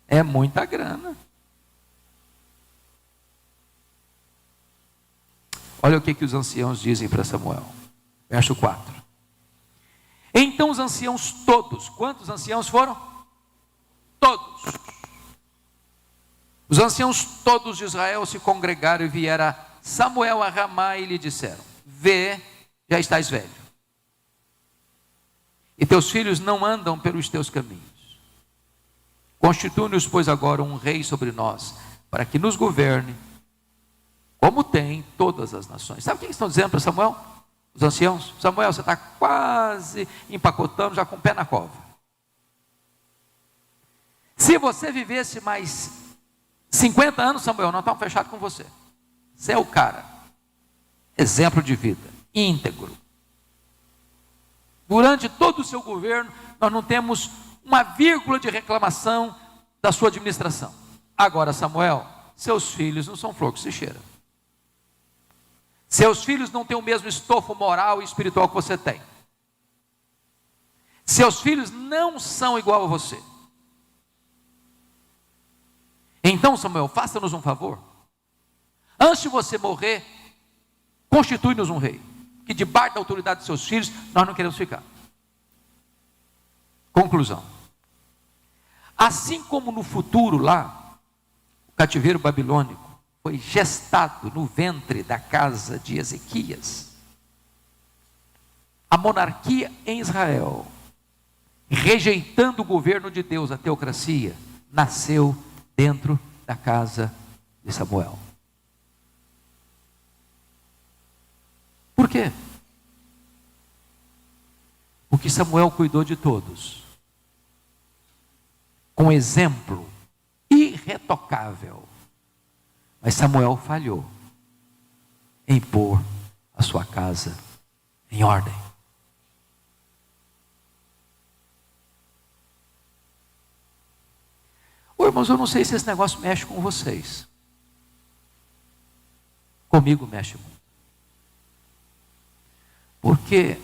É muita grana. Olha o que os anciãos dizem para Samuel. Verso 4. Então os anciãos todos, quantos anciãos foram? Todos. Os anciãos todos de Israel se congregaram e vieram a Samuel a Ramá e lhe disseram: vê, já estás velho, e teus filhos não andam pelos teus caminhos. Constitui-nos, pois, agora um rei sobre nós, para que nos governe, como tem todas as nações. Sabe o que eles estão dizendo para Samuel? Os anciãos: Samuel, você está quase empacotando, já com o pé na cova. Se você vivesse mais 50 anos, Samuel, nós estamos fechados com você. Você é o cara. Exemplo de vida, íntegro. Durante todo o seu governo, nós não temos uma vírgula de reclamação da sua administração. Agora, Samuel, seus filhos não são flor que se cheira. Seus filhos não têm o mesmo estofo moral e espiritual que você tem. Seus filhos não são igual a você. Então, Samuel, faça-nos um favor. Antes de você morrer, constitui-nos um rei, que debaixo da autoridade de seus filhos, nós não queremos ficar. Conclusão. Assim como no futuro lá, o cativeiro babilônico foi gestado no ventre da casa de Ezequias, a monarquia em Israel, rejeitando o governo de Deus, a teocracia, nasceu dentro da casa de Samuel. Por quê? Porque Samuel cuidou de todos, com exemplo irretocável. Mas Samuel falhou em pôr a sua casa em ordem. Ô, irmãos, eu não sei se esse negócio mexe com vocês. Comigo mexe muito. Porque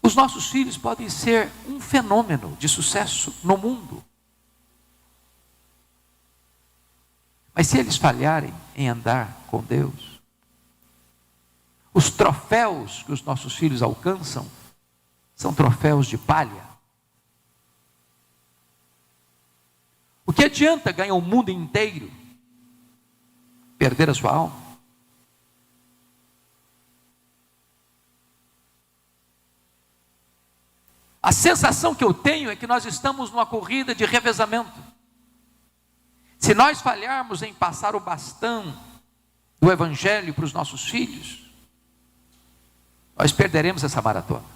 os nossos filhos podem ser um fenômeno de sucesso no mundo. Mas se eles falharem em andar com Deus, os troféus que os nossos filhos alcançam são troféus de palha. O que adianta ganhar o mundo inteiro, perder a sua alma? A sensação que eu tenho é que nós estamos numa corrida de revezamento. Se nós falharmos em passar o bastão do Evangelho para os nossos filhos, nós perderemos essa maratona.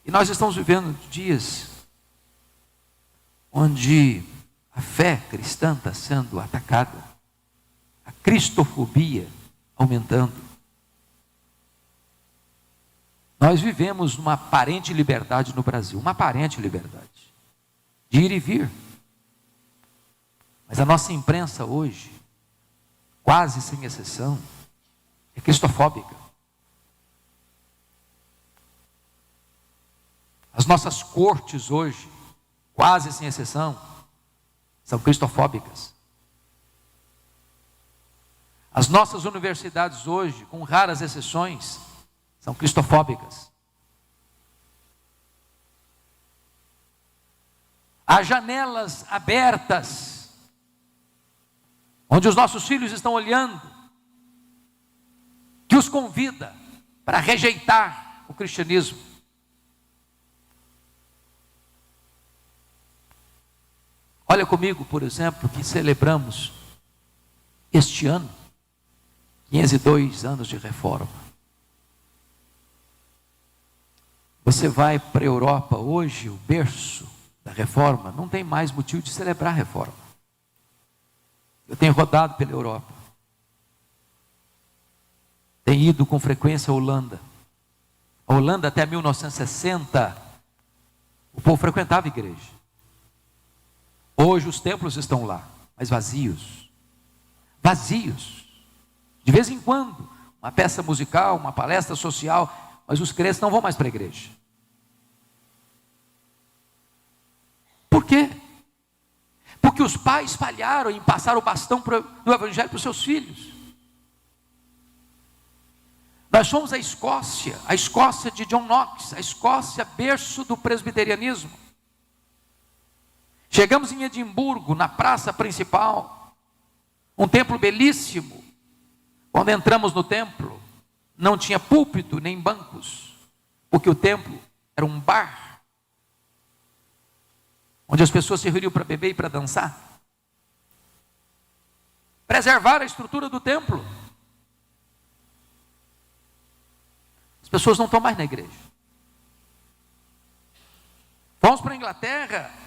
E nós estamos vivendo dias onde a fé cristã está sendo atacada, a cristofobia aumentando. Nós vivemos numa aparente liberdade no Brasil, uma aparente liberdade de ir e vir. Mas a nossa imprensa hoje, quase sem exceção, é cristofóbica. As nossas cortes hoje, quase sem exceção, são cristofóbicas. As nossas universidades hoje, com raras exceções, são cristofóbicas. Há janelas abertas, onde os nossos filhos estão olhando, que os convida para rejeitar o cristianismo. Olha comigo, por exemplo, que celebramos este ano 502 anos de reforma. Você vai para a Europa hoje, o berço da reforma, não tem mais motivo de celebrar a reforma. Eu tenho rodado pela Europa. Tenho ido com frequência à Holanda. A Holanda até 1960, o povo frequentava a igreja. Hoje os templos estão lá, mas vazios. Vazios. De vez em quando, uma peça musical, uma palestra social, mas os crentes não vão mais para a igreja. Por quê? Porque os pais falharam em passar o bastão do Evangelho para os seus filhos. Nós somos a Escócia de John Knox, a Escócia berço do presbiterianismo. Chegamos em Edimburgo, na praça principal, um templo belíssimo. Quando entramos no templo, não tinha púlpito nem bancos, porque o templo era um bar, onde as pessoas se reuniam para beber e para dançar. Preservar a estrutura do templo. As pessoas não estão mais na igreja. Vamos para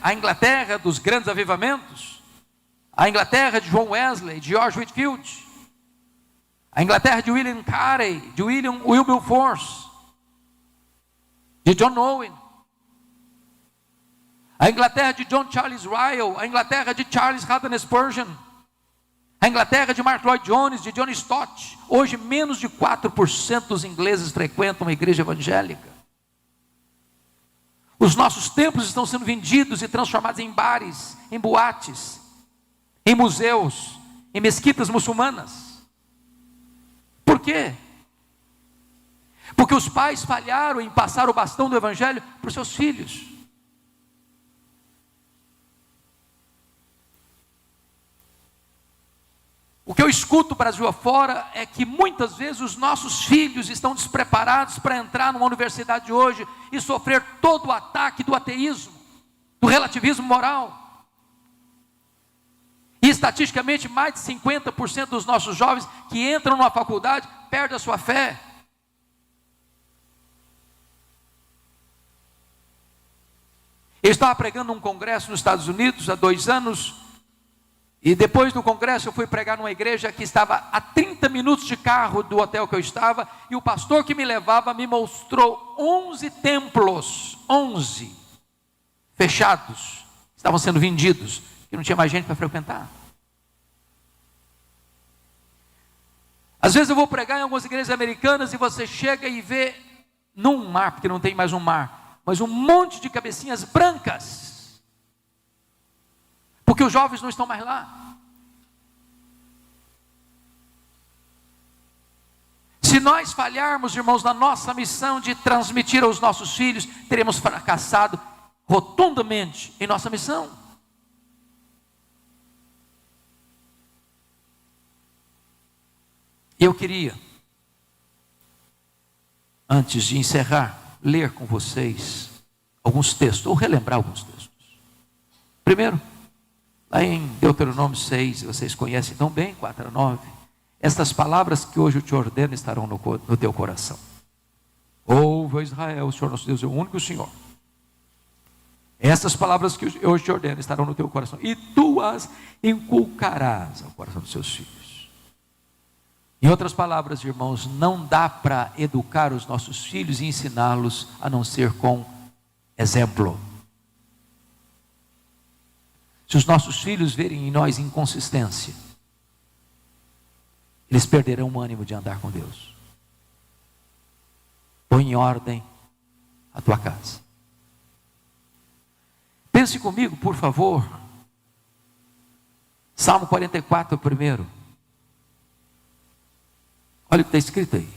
a Inglaterra dos grandes avivamentos, a Inglaterra de John Wesley, de George Whitefield, a Inglaterra de William Carey, de William Wilberforce, de John Owen, a Inglaterra de John Charles Ryle, a Inglaterra de Charles Haddon Spurgeon, a Inglaterra de Mark Lloyd Jones, de John Stott. Hoje menos de 4% dos ingleses frequentam a igreja evangélica. Os nossos templos estão sendo vendidos e transformados em bares, em boates, em museus, em mesquitas muçulmanas. Por quê? Porque os pais falharam em passar o bastão do Evangelho para os seus filhos. O que eu escuto Brasil afora é que muitas vezes os nossos filhos estão despreparados para entrar numa universidade hoje e sofrer todo o ataque do ateísmo, do relativismo moral. E estatisticamente mais de 50% dos nossos jovens que entram numa faculdade perdem a sua fé. Eu estava pregando num congresso nos Estados Unidos há 2 anos, e depois do congresso eu fui pregar numa igreja que estava a 30 minutos de carro do hotel que eu estava, e o pastor que me levava me mostrou 11 templos, 11, fechados, estavam sendo vendidos, que não tinha mais gente para frequentar. Às vezes eu vou pregar em algumas igrejas americanas e você chega e vê, num mar, porque não tem mais um mar, mas um monte de cabecinhas brancas, porque os jovens não estão mais lá. Se nós falharmos, irmãos, na nossa missão de transmitir aos nossos filhos, teremos fracassado rotundamente em nossa missão. Eu queria, antes de encerrar, ler com vocês alguns textos, ou relembrar alguns textos. Primeiro, lá em Deuteronômio 6, vocês conhecem tão bem, 4-9, estas palavras que hoje eu te ordeno estarão no teu coração. Ouve, ó Israel, o Senhor nosso Deus é o único Senhor. Estas palavras que eu hoje te ordeno estarão no teu coração, e tu as inculcarás ao coração dos seus filhos. Em outras palavras, irmãos, não dá para educar os nossos filhos e ensiná-los a não ser com exemplo. Se os nossos filhos verem em nós inconsistência, eles perderão o ânimo de andar com Deus. Põe em ordem a tua casa. Pense comigo, por favor. Salmo 44, primeiro. Olha o que está escrito aí.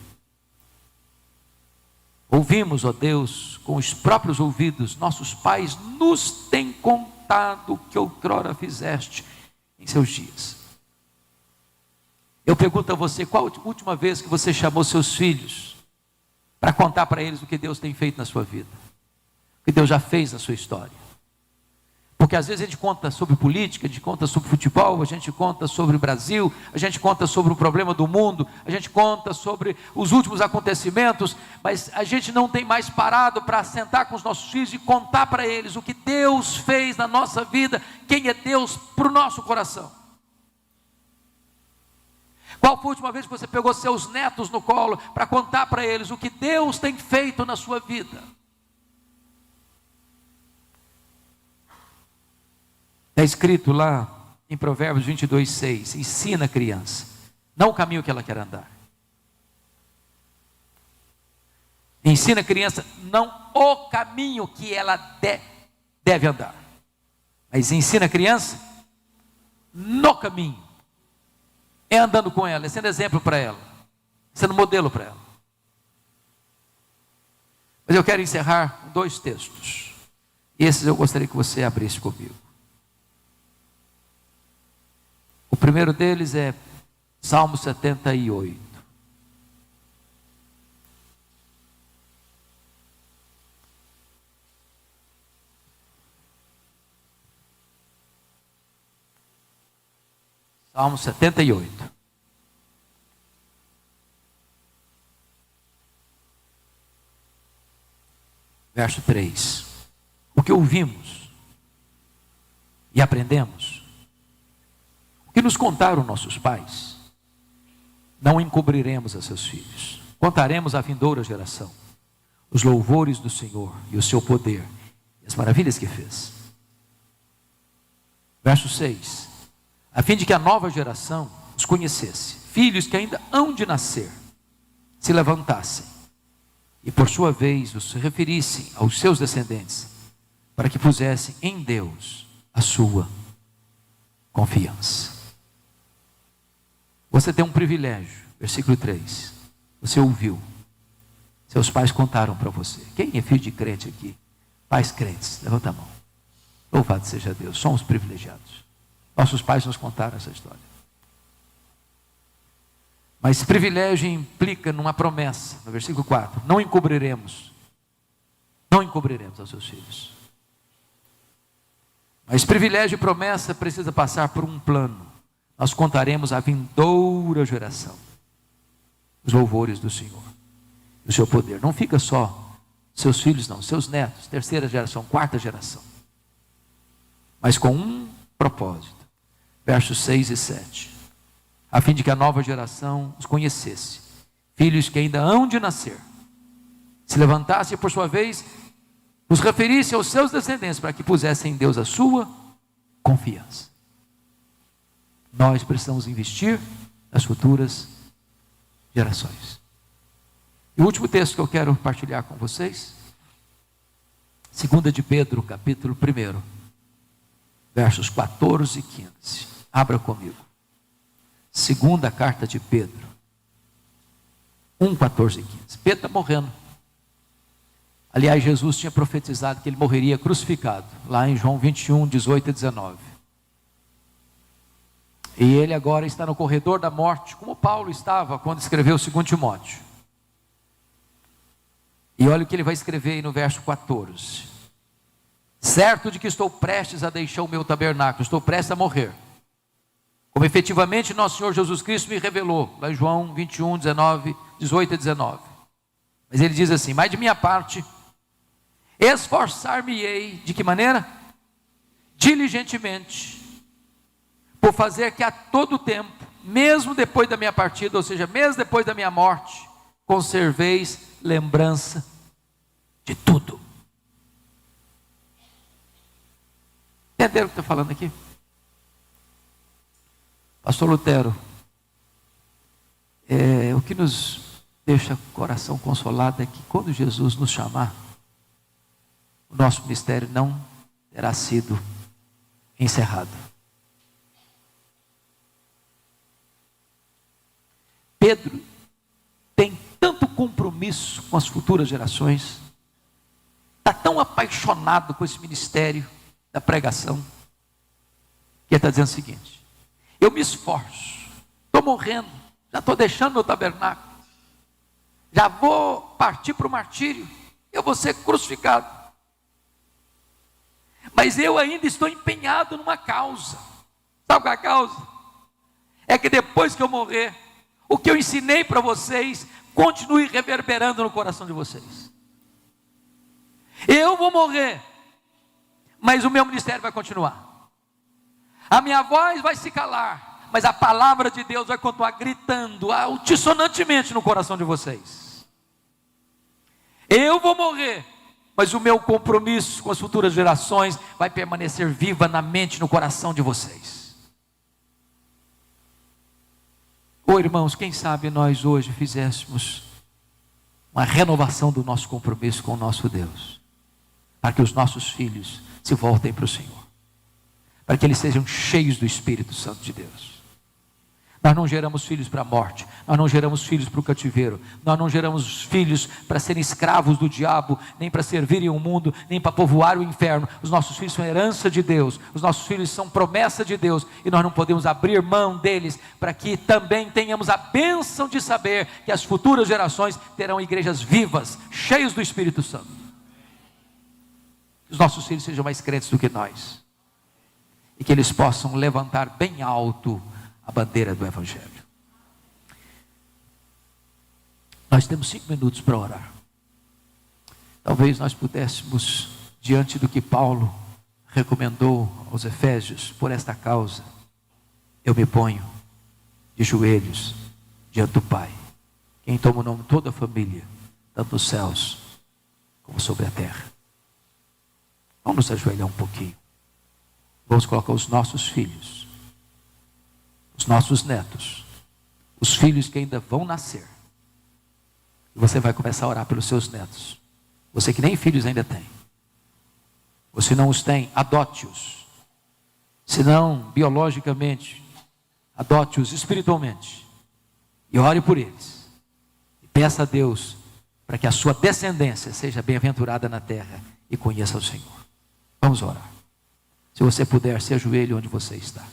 Ouvimos, ó Deus, com os próprios ouvidos, nossos pais nos têm contado o que outrora fizeste em seus dias. Eu pergunto a você, qual a última vez que você chamou seus filhos para contar para eles o que Deus tem feito na sua vida? O que Deus já fez na sua história? Porque às vezes a gente conta sobre política, a gente conta sobre futebol, a gente conta sobre o Brasil, a gente conta sobre o problema do mundo, a gente conta sobre os últimos acontecimentos, mas a gente não tem mais parado para sentar com os nossos filhos e contar para eles o que Deus fez na nossa vida, quem é Deus para o nosso coração. Qual foi a última vez que você pegou seus netos no colo para contar para eles o que Deus tem feito na sua vida? Está escrito lá em Provérbios 22:6, ensina a criança, não o caminho que ela quer andar. Ensina a criança, não o caminho que ela deve andar, mas ensina a criança no caminho, é andando com ela, é sendo exemplo para ela, sendo modelo para ela. Mas eu quero encerrar com 2 textos, esses eu gostaria que você abrisse comigo. O primeiro deles é Salmo 78. Salmo 78. Verso 3. O que ouvimos e aprendemos, que nos contaram nossos pais, não encobriremos a seus filhos. Contaremos à vindoura geração os louvores do Senhor e o seu poder e as maravilhas que fez. Verso 6. A fim de que a nova geração os conhecesse, filhos que ainda hão de nascer, se levantassem e por sua vez os referissem aos seus descendentes, para que pusessem em Deus a sua confiança. Você tem um privilégio, versículo 3, você ouviu, seus pais contaram para você. Quem é filho de crente aqui? Pais crentes, levanta a mão. Louvado seja Deus, somos privilegiados. Nossos pais nos contaram essa história. Mas privilégio implica numa promessa, no versículo 4, não encobriremos aos seus filhos. Mas privilégio e promessa precisa passar por um plano. Nós contaremos à vindoura geração os louvores do Senhor, o seu poder. Não fica só seus filhos, não, seus netos, terceira geração, quarta geração. Mas com um propósito, versos 6 e 7, a fim de que a nova geração os conhecesse, filhos que ainda hão de nascer, se levantasse e por sua vez os referisse aos seus descendentes, para que pusessem em Deus a sua confiança. Nós precisamos investir nas futuras gerações. E o último texto que eu quero partilhar com vocês, 2 de Pedro, capítulo 1, versos 14 e 15. Abra comigo. Segunda carta de Pedro, 1, 14 e 15. Pedro está morrendo. Aliás, Jesus tinha profetizado que ele morreria crucificado, lá em João 21, 18 e 19. E ele agora está no corredor da morte, como Paulo estava quando escreveu 2 Timóteo. E olha o que ele vai escrever aí no verso 14. Certo de que estou prestes a deixar o meu tabernáculo, estou prestes a morrer, como efetivamente nosso Senhor Jesus Cristo me revelou, lá em João 21, 18 e 19. Mas ele diz assim: mas de minha parte, esforçar-me-ei, de que maneira? Diligentemente, por fazer que a todo tempo, mesmo depois da minha partida, ou seja, mesmo depois da minha morte, conserveis lembrança de tudo. Entenderam o que estou falando aqui? Pastor Lutero, o que nos deixa o coração consolado é que quando Jesus nos chamar, o nosso ministério não terá sido encerrado. Pedro tem tanto compromisso com as futuras gerações, está tão apaixonado com esse ministério da pregação, que ele está dizendo o seguinte: eu me esforço, estou morrendo, já estou deixando meu tabernáculo, já vou partir para o martírio, eu vou ser crucificado, mas eu ainda estou empenhado numa causa. Sabe qual é a causa? É que depois que eu morrer, o que eu ensinei para vocês continue reverberando no coração de vocês. Eu vou morrer, mas o meu ministério vai continuar. A minha voz vai se calar, mas a palavra de Deus vai continuar gritando altissonantemente no coração de vocês. Eu vou morrer, mas o meu compromisso com as futuras gerações vai permanecer viva na mente, no coração de vocês. Irmãos, quem sabe nós hoje fizéssemos uma renovação do nosso compromisso com o nosso Deus, para que os nossos filhos se voltem para o Senhor, para que eles sejam cheios do Espírito Santo de Deus. Nós não geramos filhos para a morte, nós não geramos filhos para o cativeiro, nós não geramos filhos para serem escravos do diabo, nem para servirem o mundo, nem para povoar o inferno. Os nossos filhos são herança de Deus, os nossos filhos são promessa de Deus, e nós não podemos abrir mão deles, para que também tenhamos a bênção de saber que as futuras gerações terão igrejas vivas, cheias do Espírito Santo. Que os nossos filhos sejam mais crentes do que nós, e que eles possam levantar bem alto a bandeira do Evangelho. Nós temos 5 minutos para orar. Talvez nós pudéssemos, diante do que Paulo recomendou aos Efésios, por esta causa, eu me ponho de joelhos diante do Pai, quem toma o nome de toda a família, tanto nos céus como sobre a terra. Vamos nos ajoelhar um pouquinho. Vamos colocar os nossos filhos, os nossos netos, os filhos que ainda vão nascer. E você vai começar a orar pelos seus netos. Você que nem filhos ainda tem. Você não os tem, adote-os. Se não biologicamente, adote-os espiritualmente. E ore por eles. E peça a Deus para que a sua descendência seja bem-aventurada na terra e conheça o Senhor. Vamos orar. Se você puder, se ajoelhe onde você está.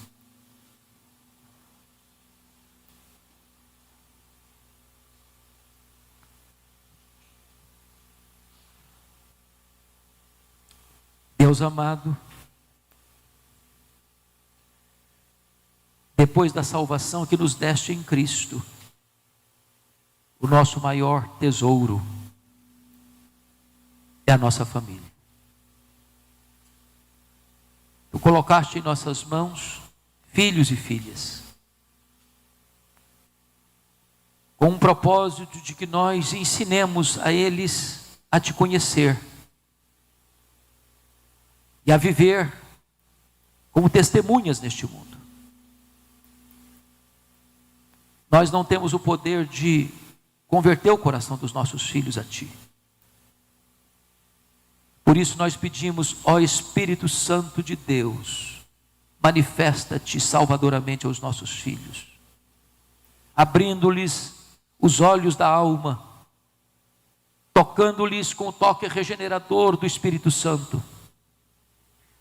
Deus amado, depois da salvação que nos deste em Cristo, o nosso maior tesouro é a nossa família. Tu colocaste em nossas mãos filhos e filhas, com um propósito de que nós ensinemos a eles a te conhecer e a viver como testemunhas neste mundo. Nós não temos o poder de converter o coração dos nossos filhos a ti. Por isso nós pedimos, ó Espírito Santo de Deus, manifesta-te salvadoramente aos nossos filhos, abrindo-lhes os olhos da alma, tocando-lhes com o toque regenerador do Espírito Santo,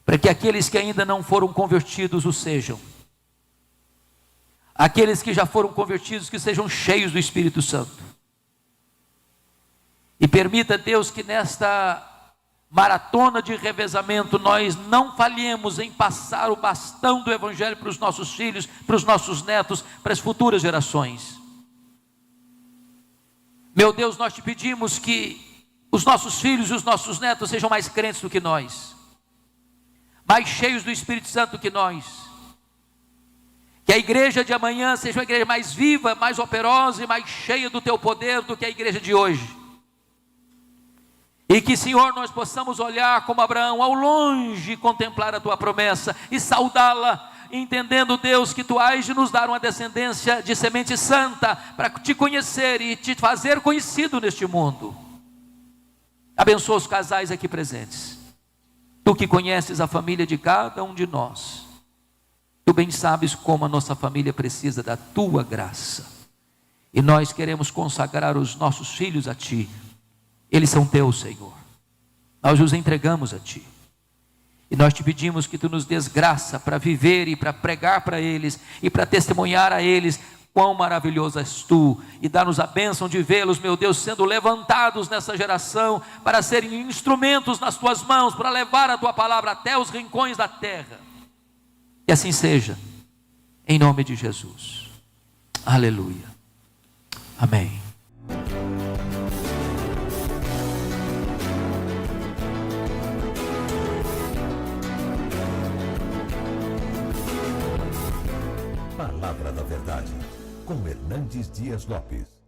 para que aqueles que ainda não foram convertidos o sejam, aqueles que já foram convertidos que sejam cheios do Espírito Santo. E permita, Deus, que nesta maratona de revezamento nós não falhemos em passar o bastão do Evangelho para os nossos filhos, para os nossos netos, para as futuras gerações. Meu Deus, nós te pedimos que os nossos filhos e os nossos netos sejam mais crentes do que nós, mais cheios do Espírito Santo do que nós, que a igreja de amanhã seja uma igreja mais viva, mais operosa e mais cheia do teu poder do que a igreja de hoje. E que, Senhor, nós possamos olhar como Abraão ao longe, contemplar a tua promessa e saudá-la, entendendo, Deus, que tu hás de nos dar uma descendência de semente santa para te conhecer e te fazer conhecido neste mundo. Abençoa os casais aqui presentes. Tu que conheces a família de cada um de nós, tu bem sabes como a nossa família precisa da tua graça. E nós queremos consagrar os nossos filhos a ti. Eles são teus, Senhor. Nós os entregamos a ti. E nós te pedimos que tu nos des graça para viver e para pregar para eles e para testemunhar a eles quão maravilhoso és tu. E dá-nos a bênção de vê-los, meu Deus, sendo levantados nessa geração para serem instrumentos nas tuas mãos, para levar a tua palavra até os rincões da terra. Que assim seja, em nome de Jesus. Aleluia. Amém. Palavra da Verdade, com Hernandes Dias Lopes.